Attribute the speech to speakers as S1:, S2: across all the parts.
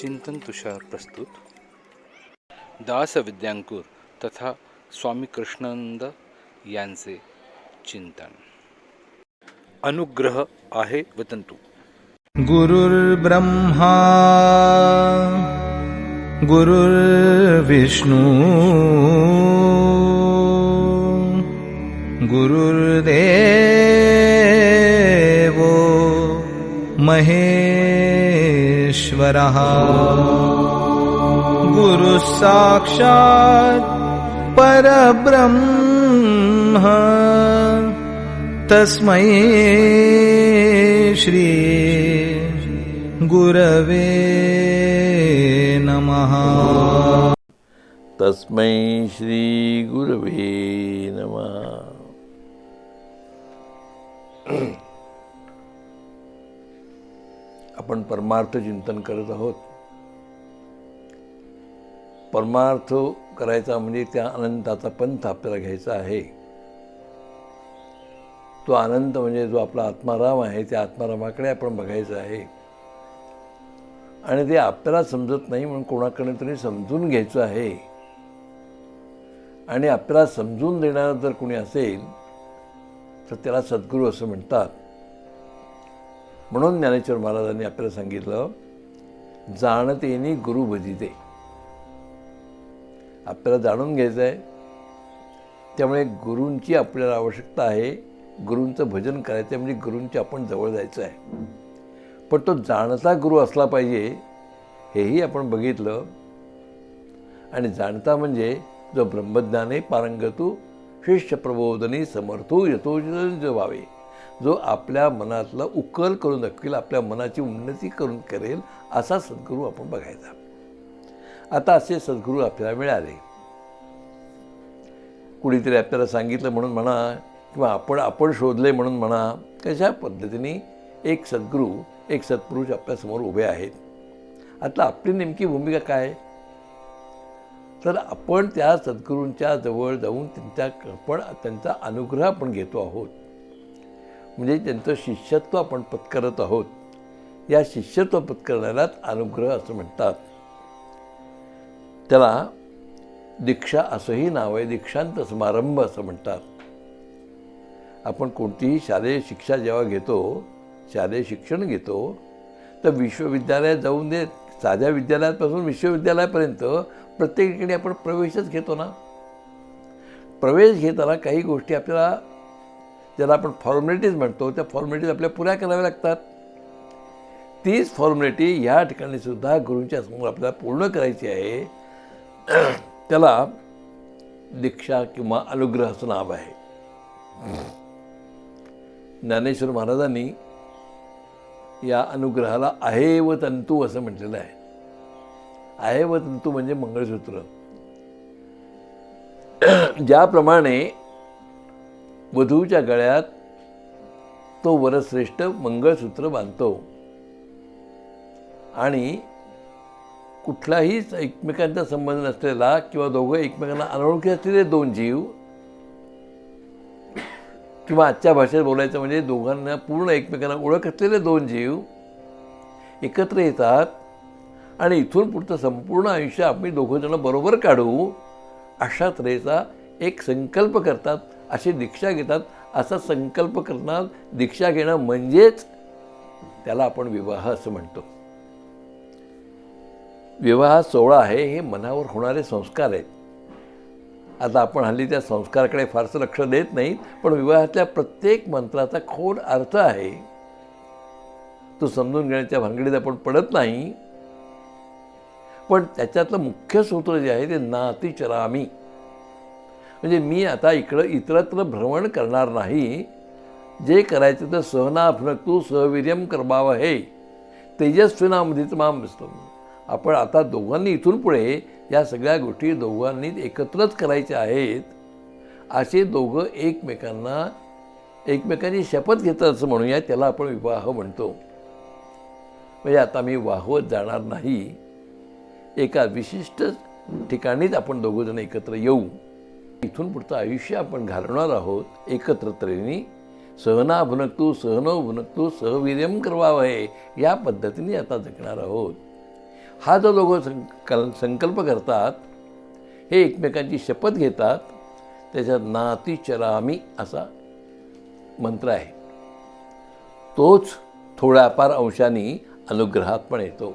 S1: चिंतन तुषार प्रस्तुत दास विद्यांकुर तथा स्वामी कृष्णानंद यांचे चिंतन. अनुग्रह आहे वतंतु.
S2: गुरुर्ब्रह्मा गुरुर्विष्णू गुरुर्देवो महेश्वरः गुरुः साक्षात् परब्रह्म तस्मै श्री गुरवे नमः.
S3: तस्मै श्री गुरवे नमः. आपण परमार्थ चिंतन करत आहोत. परमार्थ करायचा म्हणजे त्या अनंताचा पंथ आपल्याला घ्यायचा आहे. तो अनंत म्हणजे जो आपला आत्माराम आहे, त्या आत्मारामाकडे आपण बघायचं आहे. आणि ते आपल्याला समजत नाही म्हणून कोणाकडे तरी समजून घ्यायचं आहे. आणि आपल्याला समजून देणारा जर कोणी असेल तर त्याला सद्गुरू असं म्हणतात. म्हणून ज्ञानेश्वर महाराजांनी आपल्याला सांगितलं, जाणतेनी गुरु भजिते. आपल्याला जाणून घ्यायचं आहे, त्यामुळे गुरूंची आपल्याला आवश्यकता आहे. गुरूंचं भजन करायचं म्हणजे गुरूंच्या आपण जवळ जायचं आहे. पण तो जाणता गुरु असला पाहिजे हेही आपण बघितलं. आणि जाणता म्हणजे जो ब्रह्मज्ञाने पारंगतू शिष्य प्रबोधनी समर्थो यथोचित व्हावे, जो आपल्या मनातला उकल करून दाखवेल, आपल्या मनाची उन्नती करून करेल, असा सद्गुरू आपण बघायचा. आता असे सद्गुरू आपल्याला मिळाले. कुणीतरी आपल्याला सांगितलं म्हणून म्हणा, किंवा आपण शोधले म्हणून म्हणा, कशा पद्धतीने एक सद्गुरू, एक सत्पुरुष आपल्यासमोर उभे आहेत. आता आपली नेमकी भूमिका काय? तर आपण त्या सद्गुरूंच्या जवळ जाऊन त्यांचा अनुग्रह आपण घेतो आहोत. म्हणजे त्यांचं शिष्यत्व आपण पत्करत आहोत. या शिष्यत्व पत्करण्यालाच अनुग्रह असं म्हणतात. त्याला दीक्षा असंही नाव आहे. दीक्षांत समारंभ असं म्हणतात. आपण कोणतीही शालेय शिक्षा जेव्हा घेतो, शालेय शिक्षण घेतो, तर विश्वविद्यालयात जाऊन दे, साध्या विद्यालयापासून विश्वविद्यालयापर्यंत प्रत्येक ठिकाणी आपण प्रवेशच घेतो ना. प्रवेश घेताना काही गोष्टी आपल्याला, ज्याला आपण फॉर्मॅलिटीज म्हणतो, त्या फॉर्मॅलिटीज आपल्याला पुऱ्या कराव्या लागतात. तीच फॉर्मॅलिटी ह्या ठिकाणी सुद्धा गुरूंच्या समोर आपल्याला पूर्ण करायची आहे. त्याला दीक्षा किंवा अनुग्रह असं नाव आहे. ज्ञानेश्वर महाराजांनी या अनुग्रहाला आहे व तंतू असं म्हटलेलं आहे. आहे व तंतू म्हणजे मंगळसूत्र. ज्याप्रमाणे वधूच्या गळ्यात तो वरश्रेष्ठ मंगळसूत्र बांधतो आणि कुठलाही एकमेकांचा संबंध नसलेला किंवा दोघं एकमेकांना अनोळखी असलेले दोन जीव, किंवा आजच्या भाषेत बोलायचं म्हणजे दोघांना पूर्ण एकमेकांना ओळख असलेले दोन जीव एकत्र येतात आणि इथून पुढचं संपूर्ण आयुष्य आम्ही दोघंजणं बरोबर काढू, अशा तऱ्हेचा एक संकल्प करतात, अशी दीक्षा घेतात. असा संकल्प करणार, दीक्षा घेणं म्हणजेच त्याला आपण विवाह असं म्हणतो. विवाह सोहळा आहे, हे मनावर होणारे संस्कार आहेत. आता आपण हल्ली त्या संस्काराकडे फारसं लक्ष देत नाहीत, पण विवाहातल्या प्रत्येक मंत्राचा खोल अर्थ आहे. तो समजून घेण्याच्या भानगडीत आपण पडत नाही. पण त्याच्यातलं मुख्य सूत्र जे आहे ते नातिचरामी, म्हणजे मी आता इतरत्र भ्रमण करणार नाही. जे करायचं तर सहना भुनक्तु सहवीर्यम कर्मावहे तेजस्विनामधित माम असतो. आपण आता दोघांनी इथून पुढे या सगळ्या गोष्टी दोघांनी एकत्रच करायच्या आहेत. असे दोघं एकमेकांची शपथ घेतात असं म्हणूया. त्याला आपण विवाह म्हणतो. म्हणजे आता मी वाहवत जाणार नाही, एका विशिष्ट ठिकाणीच आपण दोघंजण एकत्र येऊ. इथून पुढचं आयुष्य आपण घालवणार आहोत एकत्रत्रेनी. सहना भुनक्तु सहनो भुनक्तु सहवीर्यम कर्वावहे, या पद्धतीने आता जगणार आहोत. हा जो दोघं संकल्प करतात, हे एकमेकांची शपथ घेतात, त्याच्यात नातिचरामी असा मंत्र आहे. तोच थोड्याफार अंशाने अनुग्रहात पण येतो.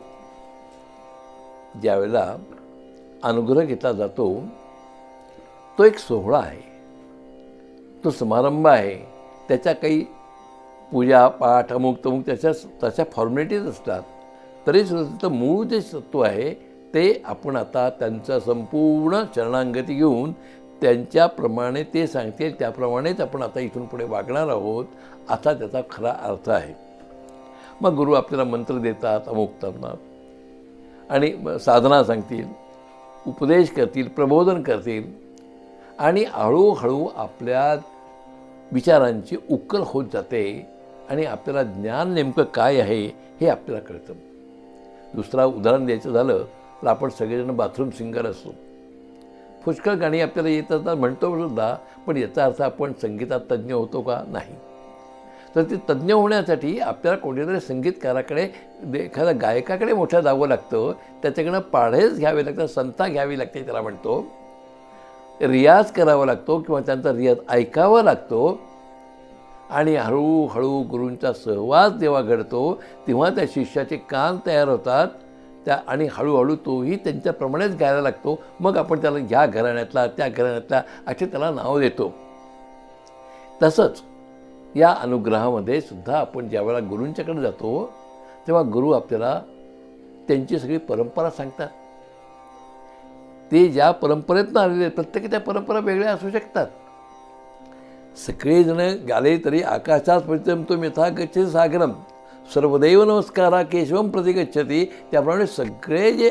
S3: ज्यावेळेला अनुग्रह घेतला जातो तो एक सोहळा आहे, तो समारंभ आहे. त्याच्या काही पूजा पाठ अमुक तमुक त्याच्या फॉर्मॅलिटीज असतात. तरीसुद्धा मूळ जे तत्त्व आहे ते आपण आता त्यांचं संपूर्ण शरणागती घेऊन त्यांच्याप्रमाणे ते सांगतील त्याप्रमाणेच आपण आता इथून पुढे वागणार आहोत, असा त्याचा खरा अर्थ आहे. मग गुरु आपल्याला मंत्र देतात, अमुक करतात आणि साधना सांगतील, उपदेश करतील, प्रबोधन करतील आणि हळूहळू आपल्या विचारांची उकल होत जाते आणि आपल्याला ज्ञान नेमकं काय आहे हे आपल्याला कळतं. दुसरा उदाहरण द्यायचं झालं तर आपण सगळेजण बाथरूम सिंगर असतो. पुष्कळ गाणी आपल्याला येत असतात, म्हणतो सुद्धा, पण याचा अर्थ आपण संगीतात तज्ज्ञ होतो का? नाही. तर ते तज्ज्ञ होण्यासाठी आपल्याला कोणत्यातरी संगीतकाराकडे, एखाद्या गायकाकडे मोठं जावं लागतं, त्याच्याकडनं पाढेच घ्यावे लागतात, संथा घ्यावी लागते त्याला म्हणतो, रियाज करावा लागतो किंवा त्यांचा रियाज ऐकावा लागतो. आणि हळूहळू गुरूंचा सहवास जेव्हा घडतो तेव्हा त्या शिष्याचे कान तयार होतात आणि हळूहळू तोही त्यांच्याप्रमाणेच गायला लागतो. मग आपण त्याला ह्या घराण्यातला त्या घराण्यातला असे त्याला नाव देतो. तसंच या अनुग्रहामध्ये सुद्धा आपण ज्यावेळेला गुरूंच्याकडे जातो तेव्हा गुरु आपल्याला त्यांची सगळी परंपरा सांगतात. ते ज्या परंपरेतनं आलेले आहेत, प्रत्येकाच्या परंपरा वेगळ्या असू शकतात. सगळेजण गाले तरी आकाशात प्रतिम यथा गच्छति सागरम सर्वदैव नमस्कारा केशवम प्रति गच्छति, त्याप्रमाणे सगळे जे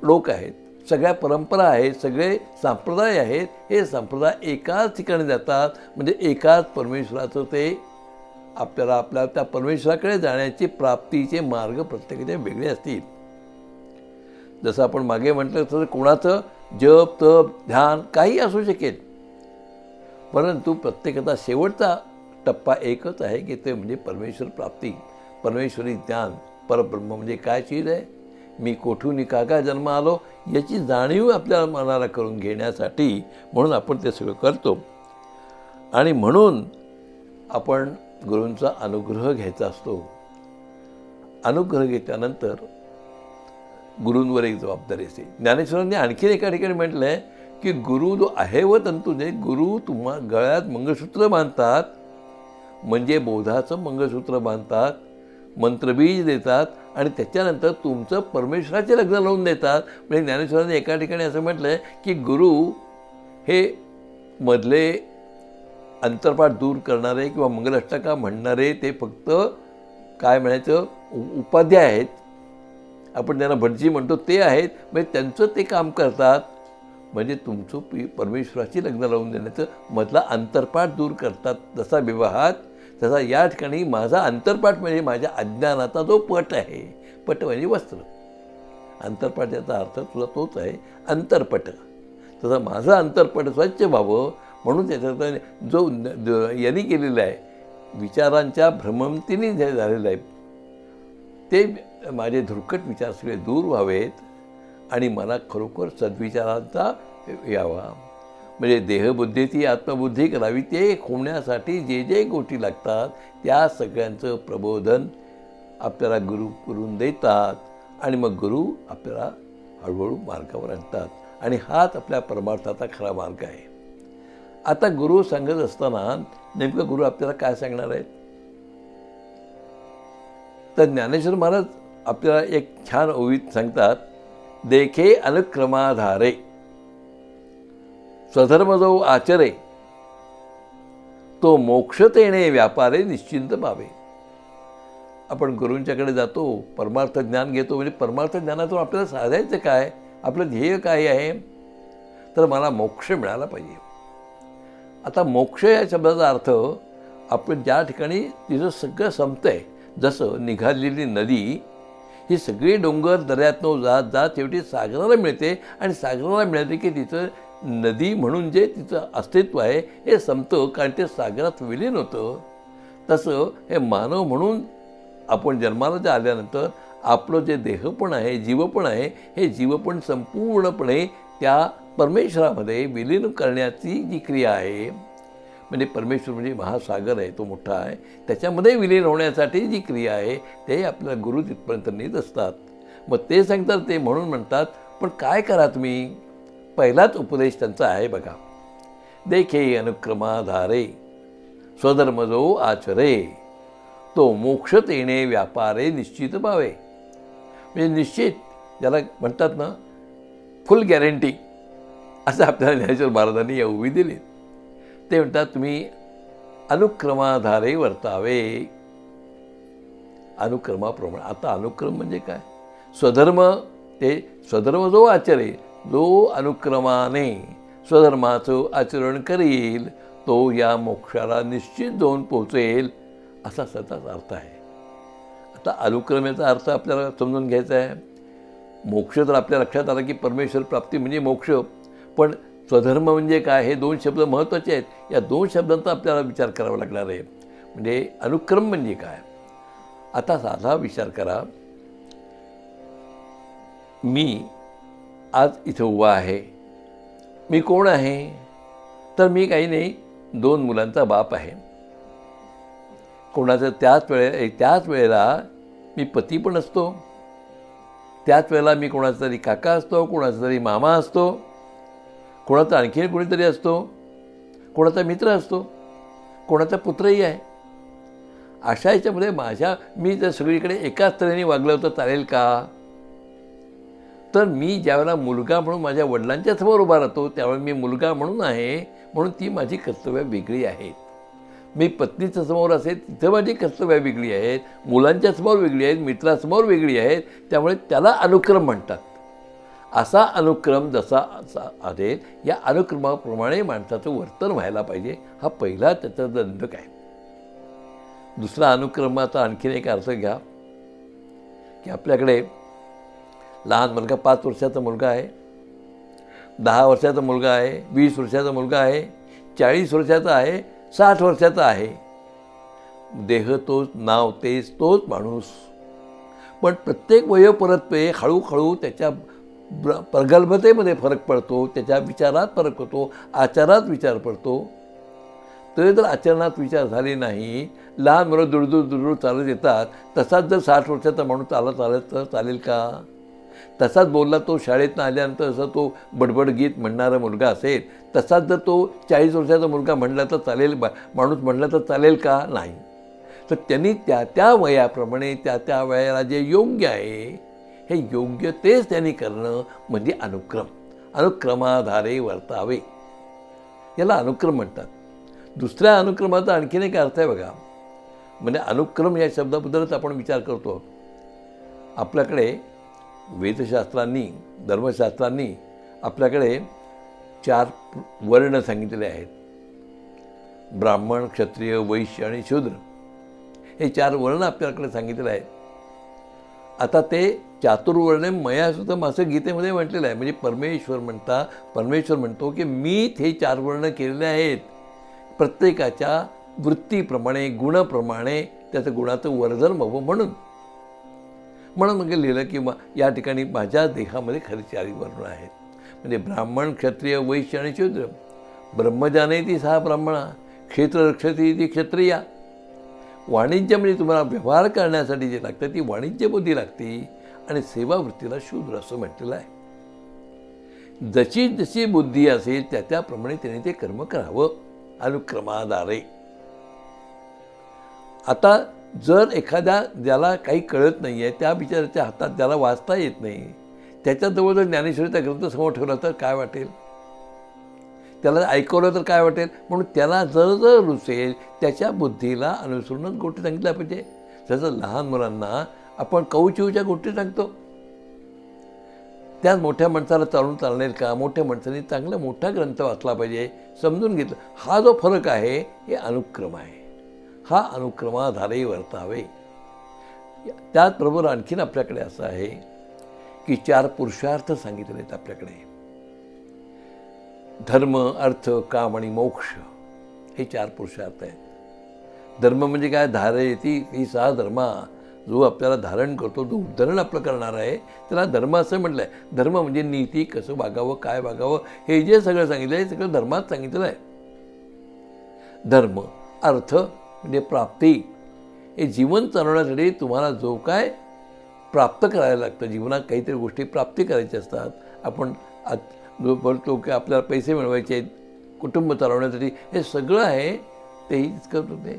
S3: लोक आहेत, सगळ्या परंपरा आहेत, सगळे संप्रदाय आहेत, हे संप्रदाय एकाच ठिकाणी जातात. म्हणजे एकाच परमेश्वराचं ते आपल्याला आपल्या त्या परमेश्वराकडे जाण्याची प्राप्तीचे मार्ग प्रत्येकाचे वेगळे असतील. जसं आपण मागे म्हटलं तसं कोणाचं जप तप ध्यान काही असू शकेल, परंतु प्रत्येकाचा शेवटचा टप्पा एकच आहे की ते म्हणजे परमेश्वर प्राप्ती, परमेश्वरी ज्ञान. परब्रह्म म्हणजे काय चीज आहे, मी कोठून का जन्म आलो याची जाणीव आपल्या मनाला करून घेण्यासाठी म्हणून आपण ते सगळं करतो. आणि म्हणून आपण गुरूंचा अनुग्रह घ्यायचा असतो. अनुग्रह घेतल्यानंतर गुरूंवर एक जबाबदारी असते. ज्ञानेश्वरांनी आणखी एका ठिकाणी म्हटलं आहे की गुरु जो आहे व तंतूने, गुरु तुम्हा गळ्यात मंगळसूत्र बांधतात, म्हणजे बोधाचं मंगळसूत्र बांधतात, मंत्रबीज देतात आणि त्याच्यानंतर तुमचं परमेश्वराचे लग्न लावून देतात. म्हणजे ज्ञानेश्वरांनी एका ठिकाणी असं म्हटलं आहे की गुरु हे मधले अंतरपाठ दूर करणारे किंवा मंगलाष्टका म्हणणारे ते फक्त काय म्हणायचं उपाध्याय आहेत, आपण त्यांना भटजी म्हणतो ते आहेत. म्हणजे त्यांचं ते काम करतात, म्हणजे तुमचं परमेश्वराची लग्न लावून देण्याचं मधला अंतरपाठ दूर करतात. जसा विवाहात तसा या ठिकाणी माझा अंतरपाठ म्हणजे माझ्या अज्ञानाचा जो पट आहे, पट म्हणजे वस्त्र, अंतरपाठ याचा अर्थ तुला तोच आहे अंतरपट. तसा माझा अंतरपट स्वच्छ व्हावं म्हणून त्याच्यात जो यांनी केलेला आहे, विचारांच्या भ्रमंतीने जे झालेलं आहे, ते माझे धुरकट विचार सगळे दूर व्हावेत आणि मला खरोखर सद्विचारांचा यावा. म्हणजे देहबुद्धीची आत्मबुद्धी करावी, ते होण्यासाठी जे जे गोष्टी लागतात त्या सगळ्यांचं प्रबोधन आपल्याला गुरु करून देतात आणि मग गुरु आपल्याला हळूहळू मार्गावर आणतात. आणि हाच आपल्या परमार्थाचा खरा मार्ग आहे. आता गुरु सांगत असताना नेमकं गुरु आपल्याला काय सांगणार आहेत, तर ज्ञानेश्वर महाराज आपल्याला एक छान ओवीत सांगतात, देखे अनुक्रमाधारे स्वधर्म जो आचरे तो मोक्षतेने व्यापारे निश्चिंत पावे. आपण गुरूंच्याकडे जातो, परमार्थ ज्ञान घेतो, म्हणजे परमार्थ ज्ञानातून आपल्याला साधायचं काय, आपलं ध्येय काय आहे, तर मला मोक्ष मिळाला पाहिजे. आता मोक्ष या शब्दाचा अर्थ आपण ज्या ठिकाणी तिचं सगळं संपतंय, जसं निघालेली नदी ही सगळी डोंगर दऱ्यातनं जात जात शेवटी सागराला मिळते आणि सागराला मिळते की तिचं नदी म्हणून जे तिचं अस्तित्व आहे हे संपतं, कारण ते सागरात विलीन होतं. तसं हे मानव म्हणून आपण जन्माला जे आल्यानंतर आपलं जे देहपण आहे, जीवपण आहे, हे जीवपण संपूर्णपणे त्या परमेश्वरामध्ये विलीन करण्याची जी क्रिया आहे, म्हणजे परमेश्वर म्हणजे महासागर आहे, तो मोठा आहे, त्याच्यामध्ये विलीन होण्यासाठी जी क्रिया आहे ते आपल्याला गुरु तिथपर्यंत नेत असतात. मग ते सांगतात, ते म्हणून म्हणतात, पण काय करा तुम्ही? पहिलाच उपदेश त्यांचा आहे बघा, देखे अनुक्रमाधारे स्वधर्म जो आचरे तो मोक्ष तेणे व्यापारे निश्चित पावे. म्हणजे निश्चित, ज्याला म्हणतात ना फुल गॅरंटी, असं आपल्याला ज्ञानेश्वर महाराजांनी या उभी दिली. ते म्हणतात तुम्ही अनुक्रमाधारे वर्तावे, अनुक्रमाप्रमाणे. आता अनुक्रम म्हणजे काय? स्वधर्म, ते स्वधर्म जो आचरे, जो अनुक्रमाने स्वधर्माचं आचरण करील तो या मोक्षाला निश्चित जाऊन पोचेल, असा सतत अर्थ आहे. आता अनुक्रमेचा अर्थ आपल्याला समजून घ्यायचा आहे. मोक्ष तर आपल्या लक्षात आलं की परमेश्वर प्राप्ती म्हणजे मोक्ष, पण स्वधर्म म्हणजे काय, हे दोन शब्द महत्त्वाचे आहेत. या दोन शब्दांचा आपल्याला विचार करावा लागणार आहे. म्हणजे अनुक्रम म्हणजे काय? आता साधा विचार करा, मी आज इथं उभा आहे. मी कोण आहे? तर मी काही नाही, 2 मुलांचा बाप आहे. कोणाचं त्याच वेळेला मी पती पण असतो, त्याच वेळेला मी कोणाचा तरी काका असतो, कोणाचा तरी मामा असतो, कोणाचा आणखी कोणीतरी असतो, कोणाचा मित्र असतो, कोणाचा पुत्रही आहे. अशा याच्यामध्ये मी जर सगळीकडे एकाच तऱ्हेने वागलं तर चालेल का? तर मी ज्यावेळेला मुलगा म्हणून माझ्या वडिलांच्या समोर उभा राहतो त्यावेळेला मी मुलगा म्हणून आहे, म्हणून ती माझी कर्तव्य वेगळी आहेत. मी पत्नीच्या समोर असेल तिथं माझी कर्तव्य वेगळी आहेत, मुलांच्या समोर वेगळी आहेत, मित्रासमोर वेगळी आहेत. त्यामुळे त्याला अनुक्रम म्हणतात. असा अनुक्रम जसा असेल, या अनुक्रमाप्रमाणे माणसाचं वर्तन व्हायला पाहिजे. हा पहिला त्याचा दंडक आहे. दुसरा अनुक्रमाचा आणखीन एक अर्थ घ्या की आपल्याकडे लहान मुलगा, 5 वर्षाचा मुलगा आहे, 10 वर्षाचा मुलगा आहे, 20 वर्षाचा मुलगा आहे, 40 वर्षाचा आहे, 60 वर्षाचा आहे. देह तोच, नाव तेच, तोच माणूस. पण प्रत्येक वयोपरत्वे हळूहळू त्याच्या प्रगल्भतेमध्ये फरक पडतो, त्याच्या विचारात फरक होतो, आचारात विचार पडतो. तरी जर आचरणात विचार झाले नाही, लहान मुलं दुरदूर चालत येतात, तसाच जर 60 वर्षाचा माणूस चालत तर चालेल का? तसाच बोलला तो शाळेतनं आल्यानंतर जसं तो बडबड गीत म्हणणारा मुलगा असेल, तसाच जर तो 40 वर्षाचा मुलगा म्हणला तर चालेल, माणूस म्हणला तर चालेल का? नाही. तर त्यांनी त्या वयाप्रमाणे त्या वयाला जे योग्य आहे, हे योग्य तेच त्यांनी करणं म्हणजे अनुक्रम. अनुक्रमाधारे वर्तावे, याला अनुक्रम म्हणतात. दुसऱ्या अनुक्रमाचा आणखीन एक अर्थ आहे बघा. म्हणजे अनुक्रम या शब्दाबद्दलच आपण विचार करतो. आपल्याकडे वेदशास्त्रांनी, धर्मशास्त्रांनी आपल्याकडे 4 वर्ण सांगितलेले आहेत. ब्राह्मण, क्षत्रिय, वैश्य आणि शूद्र, हे 4 वर्ण आपल्याकडे सांगितलेले आहेत. आता ते चातुर्वर्ण्यम मया सुतम असं गीतेमध्ये म्हटलेलं आहे. म्हणजे परमेश्वर म्हणतो की मी हे 4 वर्ण केलेले आहेत. प्रत्येकाच्या वृत्तीप्रमाणे, गुणाप्रमाणे त्याचं गुणाचं वर्धन व्हावं म्हणून मग लिहिलं की या ठिकाणी माझ्या देहामध्ये खरे 4 वर्ण आहेत. म्हणजे ब्राह्मण, क्षत्रिय, वैश्य आणि शूद्र. ब्रह्मजाने ती 6 ब्राह्मणा, क्षेत्ररक्षती ती क्षत्रिया. वाणिज्य म्हणजे तुम्हाला व्यवहार करण्यासाठी जे लागतं ती वाणिज्य बुद्धी लागते, आणि सेवावृत्तीला शूद्र असं म्हटलेलं आहे. जशी जशी बुद्धी असेल त्याप्रमाणे त्याने ते कर्म करावं, अनुक्रमाधारे. आता जर एखाद्या ज्याला काही कळत नाही आहे, त्या बिचाराच्या हातात ज्याला वाचता येत नाही, त्याच्याजवळ जर ज्ञानेश्वरीचा ग्रंथ समोर ठेवला तर काय वाटेल? त्याला ऐकवलं तर काय वाटेल? म्हणून त्याला जर रुचेल त्याच्या बुद्धीला अनुसरूनच गोष्टी सांगितल्या पाहिजे. जसं लहान मुलांना आपण कौचिवच्या गोष्टी सांगतो, त्याच मोठ्या माणसाला चालेल का? मोठ्या माणसाने चांगला मोठा ग्रंथ वाचला पाहिजे, समजून घेतलं. हा जो फरक आहे हे अनुक्रम आहे. हा अनुक्रमाधारे वर्तावे. त्याचबरोबर आणखीन आपल्याकडे असं आहे की 4 पुरुषार्थ सांगितले आहेत आपल्याकडे. धर्म, अर्थ, काम आणि मोक्ष, हे 4 पुरुषार्थ आहेत. धर्म म्हणजे काय? धारयती ती 6 धर्मा. जो आपल्याला धारण करतो, जो उद्धरण आपलं करणार आहे, त्याला धर्म असं म्हटलं आहे. धर्म म्हणजे नीती, कसं वागावं, काय वागावं, हे जे सगळं सांगितलं आहे, सगळं धर्मात सांगितलं आहे. धर्म, अर्थ म्हणजे प्राप्ती. हे जीवन चालवण्यासाठी तुम्हाला जो काय प्राप्त करायला लागतं, जीवनात काहीतरी गोष्टी प्राप्ती करायच्या असतात. आपण जो बोलतो की आपल्याला पैसे मिळवायचे आहेत, कुटुंब चालवण्यासाठी, हे सगळं आहे तेही इतकं होते.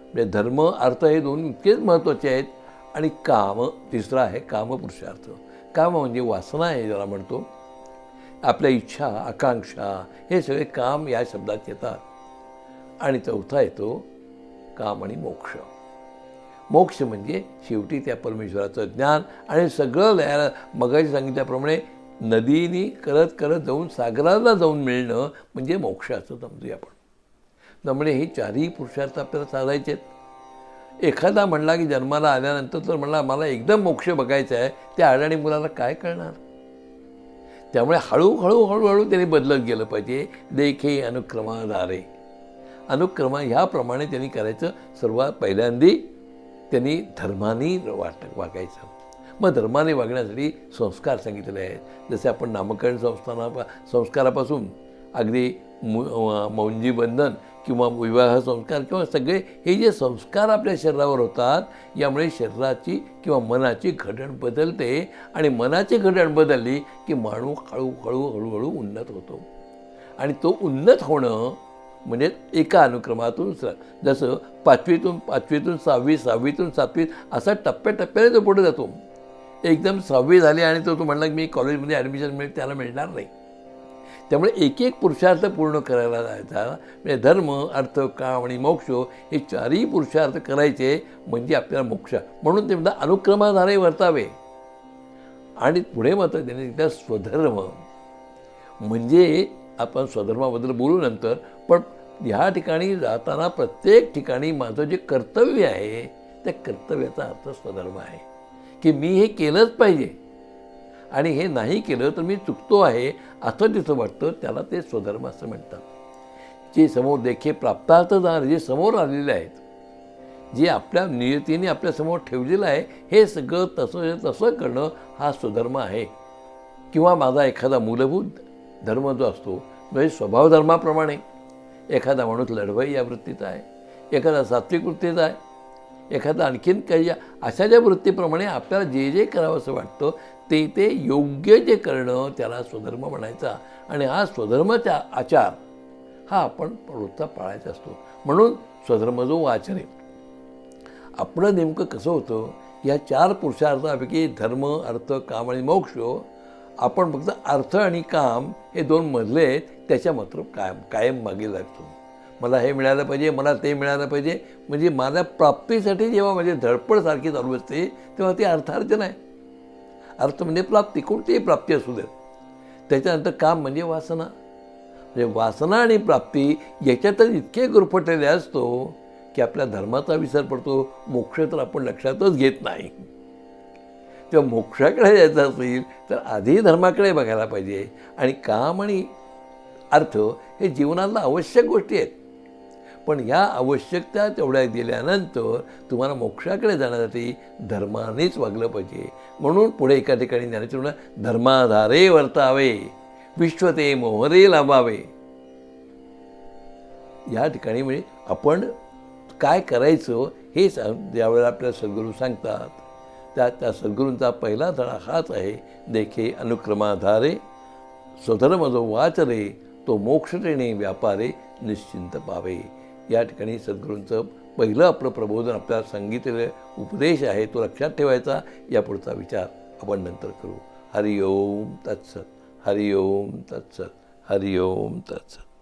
S3: म्हणजे धर्म, अर्थ हे दोन इतकेच महत्त्वाचे आहेत. आणि काम तिसरं आहे, काम पुरुषार्थ. काम म्हणजे वासना आहे ज्याला म्हणतो. आपल्या इच्छा, आकांक्षा हे सगळे काम या शब्दात येतात. आणि चौथा येतो काम आणि मोक्ष. मोक्ष म्हणजे शेवटी त्या परमेश्वराचं ज्ञान आणि सगळं लयाला मगाशी सांगितल्याप्रमाणे नदीनी करत करत जाऊन सागराला जाऊन मिळणं म्हणजे मोक्ष असं समजूया आपण. त्यामुळे हे चारही पुरुषार्थ आपल्याला साधायचे आहेत. एखादा म्हणला की जन्माला आल्यानंतर तर म्हणला मला एकदम मोक्ष बघायचा आहे, त्या अडाणी मुलाला काय कळणार? त्यामुळे हळूहळू त्यांनी बदलत गेलं पाहिजे. देखे अनुक्रमाधारे. अनुक्रम ह्याप्रमाणे त्यांनी करायचं. सर्वात पहिल्यांदी त्यांनी धर्माने वागायचं. मग धर्माने वागण्यासाठी संस्कार सांगितलेले आहेत. जसे आपण नामकरण संस्कारापासून अगदी मौंजी बंधन किंवा विवाह संस्कार किंवा सगळे हे जे संस्कार आपल्या शरीरावर होतात, यामुळे शरीराची किंवा मनाची घडण बदलते. आणि मनाची घडण बदलली की माणूस हळूहळू उन्नत होतो. आणि तो उन्नत होणं म्हणजे एका अनुक्रमातून जसं पाचवीतून 6वी, 6वीतून 7वी असा टप्प्याटप्प्याने तो पुढे जातो. एकदम 6वी झाली आणि तो म्हणला की मी कॉलेजमध्ये ॲडमिशन मिळेल, त्याला मिळणार नाही. त्यामुळे एक एक पुरुषार्थ पूर्ण करायला जायचा. म्हणजे धर्म, अर्थ, काम आणि मोक्ष हे चारही पुरुषार्थ करायचे म्हणजे आपल्याला मोक्ष. म्हणून ते म्हणतात अनुक्रमाधारे वर्तावे. आणि पुढे मात्र त्याने त्या स्वधर्म म्हणजे आपण स्वधर्माबद्दल बोलू नंतर, पण ह्या ठिकाणी जाताना प्रत्येक ठिकाणी माझं जे कर्तव्य आहे त्या कर्तव्याचा अर्थ स्वधर्म आहे की मी हे केलंच पाहिजे आणि हे नाही केलं तर मी चुकतो आहे असं तिथं वाटतं. त्याला ते स्वधर्म असं म्हणतात. जे समोर देखे प्राप्तार्थ जाणार, जे समोर आलेले आहेत, जे आपल्या नियतीने आपल्यासमोर ठेवलेलं आहे, हे सगळं तसं करणं हा स्वधर्म आहे. किंवा माझा एखादा मूलभूत धर्म जो असतो म्हणजे स्वभावधर्माप्रमाणे एखादा माणूस लढवई या वृत्तीचा आहे, एखादा सात्विक वृत्तीचा आहे, एखादा आणखीन काही अशा ज्या वृत्तीप्रमाणे आपल्याला जे जे करावं असं वाटतं ते योग्य जे करणं त्याला स्वधर्म म्हणायचा. आणि हा स्वधर्माचा आचार हा आपण रोजचा पाळायचा असतो. म्हणून स्वधर्म जो आचरे. आपलं नेमकं कसं होतं, या 4 पुरुषार्थापैकी धर्म, अर्थ, काम आणि मोक्ष आपण फक्त अर्थ आणि काम हे 2 मधले आहेत, त्याच्या मात्र कायम मागे लागतो. मला हे मिळालं पाहिजे, मला ते मिळालं पाहिजे, म्हणजे माझ्या प्राप्तीसाठी जेव्हा माझी धडपड सारखी चालू असते तेव्हा ती अर्थार्जन आहे. अर्थ म्हणजे प्राप्ती, कोणतीही प्राप्ती असू देत. त्याच्यानंतर काम म्हणजे वासना. म्हणजे वासना आणि प्राप्ती याच्यातच इतके गुरफटलेले असतो की आपल्या धर्माचा विसर पडतो. मोक्ष तर आपण लक्षातच घेत नाही. तेव्हा मोक्षाकडे जायचं असेल तर आधी धर्माकडे बघायला पाहिजे. आणि काम आणि अर्थ हे जीवनाला आवश्यक गोष्टी आहेत, पण ह्या आवश्यकता तेवढ्या दिल्यानंतर तुम्हाला मोक्षाकडे जाण्यासाठी धर्मानेच वागलं पाहिजे. म्हणून पुढे एका ठिकाणी ज्ञानेश्वर म्हणतात धर्माधारे वर्तावे, विश्वते मोहरे लाभावे. या ठिकाणी म्हणजे आपण काय करायचं हे ज्यावेळेला आपल्याला सद्गुरू सांगतात, त्या सद्गुरूंचा पहिला धडा हाच आहे, देखे अनुक्रमाधारे स्वधर्म जो वाचरे तो मोक्षतेने व्यापारे निश्चिंत पावे. या ठिकाणी सद्गुरूंचं पहिलं आपलं प्रबोधन आपल्याला सांगितलेलं उपदेश आहे, तो लक्षात ठेवायचा. या पुढचा विचार आपण नंतर करू. हरिओम तत्सत. हरिओम तत्सत. हरिओम तत्सत.